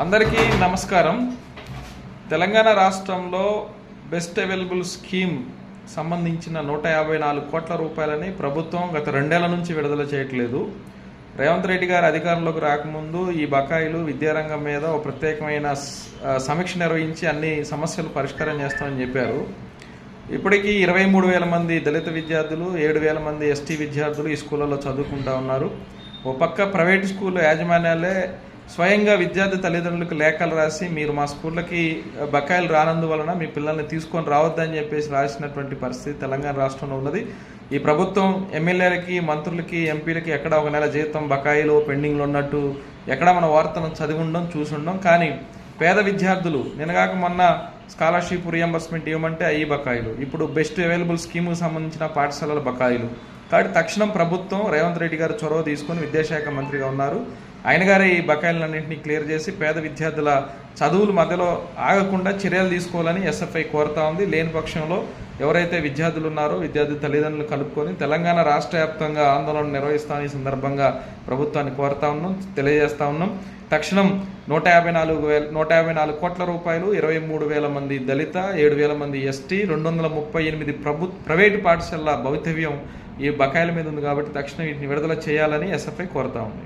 అందరికీ నమస్కారం. తెలంగాణ రాష్ట్రంలో బెస్ట్ అవైలబుల్ స్కీమ్ సంబంధించిన 154 కోట్ల రూపాయలని ప్రభుత్వం గత 2 ఏళ్ల నుంచి విడుదల చేయట్లేదు. రేవంత్ రెడ్డి గారు అధికారంలోకి రాకముందు ఈ బకాయిలు విద్యారంగం మీద ఒక ప్రత్యేకమైన సమీక్ష నిర్వహించి అన్ని సమస్యలు పరిష్కారం చేస్తామని చెప్పారు. ఇప్పటికీ 23,000 మంది దళిత విద్యార్థులు, 7,000 మంది ఎస్టీ విద్యార్థులు ఈ స్కూళ్ళలో చదువుకుంటూ ఉన్నారు. ఓ పక్క ప్రైవేట్ స్కూల్ యాజమాన్యాలే స్వయంగా విద్యార్థి తల్లిదండ్రులకు లేఖలు రాసి మీరు మా స్కూళ్ళకి బకాయిలు రానందువలన మీ పిల్లల్ని తీసుకొని రావద్దని చెప్పేసి రాసినటువంటి పరిస్థితి తెలంగాణ రాష్ట్రంలో ఉన్నది. ఈ ప్రభుత్వం ఎమ్మెల్యేలకి, మంత్రులకి, ఎంపీలకి ఎక్కడ ఒక నెల జీతం బకాయిలు పెండింగ్లో ఉన్నట్టు ఎక్కడ మన వార్తను చదివి ఉండడం, చూసి ఉండడం. కానీ పేద విద్యార్థులు నిన్నగాక మొన్న స్కాలర్షిప్ రియంబర్స్మెంట్ ఇవ్వమంటే అయ్యి బకాయిలు, ఇప్పుడు బెస్ట్ అవైలబుల్ స్కీముకు సంబంధించిన పాఠశాలల బకాయిలు. కాబట్టి తక్షణం ప్రభుత్వం రేవంత్ రెడ్డి గారు చొరవ తీసుకొని విద్యాశాఖ మంత్రిగా ఉన్నారు, ఆయన గారే ఈ బకాయిలన్నింటినీ క్లియర్ చేసి పేద విద్యార్థుల చదువులు మధ్యలో ఆగకుండా చర్యలు తీసుకోవాలని ఎస్ఎఫ్ఐ కోరుతా ఉంది. లేని పక్షంలో ఎవరైతే విద్యార్థులు ఉన్నారో విద్యార్థి తల్లిదండ్రులు కలుపుకొని తెలంగాణ రాష్ట్ర వ్యాప్తంగా ఆందోళన నిర్వహిస్తామని ఈ సందర్భంగా ప్రభుత్వాన్ని కోరుతా ఉన్నాం, తెలియజేస్తా ఉన్నాం. తక్షణం 154 కోట్ల రూపాయలు, 23,000 మంది దళిత, 7,000 మంది ఎస్టీ, 238 ప్రైవేటు పాఠశాలల భవితవ్యం ఈ బకాయిల మీద ఉంది. కాబట్టి తక్షణం వీటిని విడుదల చేయాలని ఎస్ఎఫ్ఐ కోరుతా ఉంది.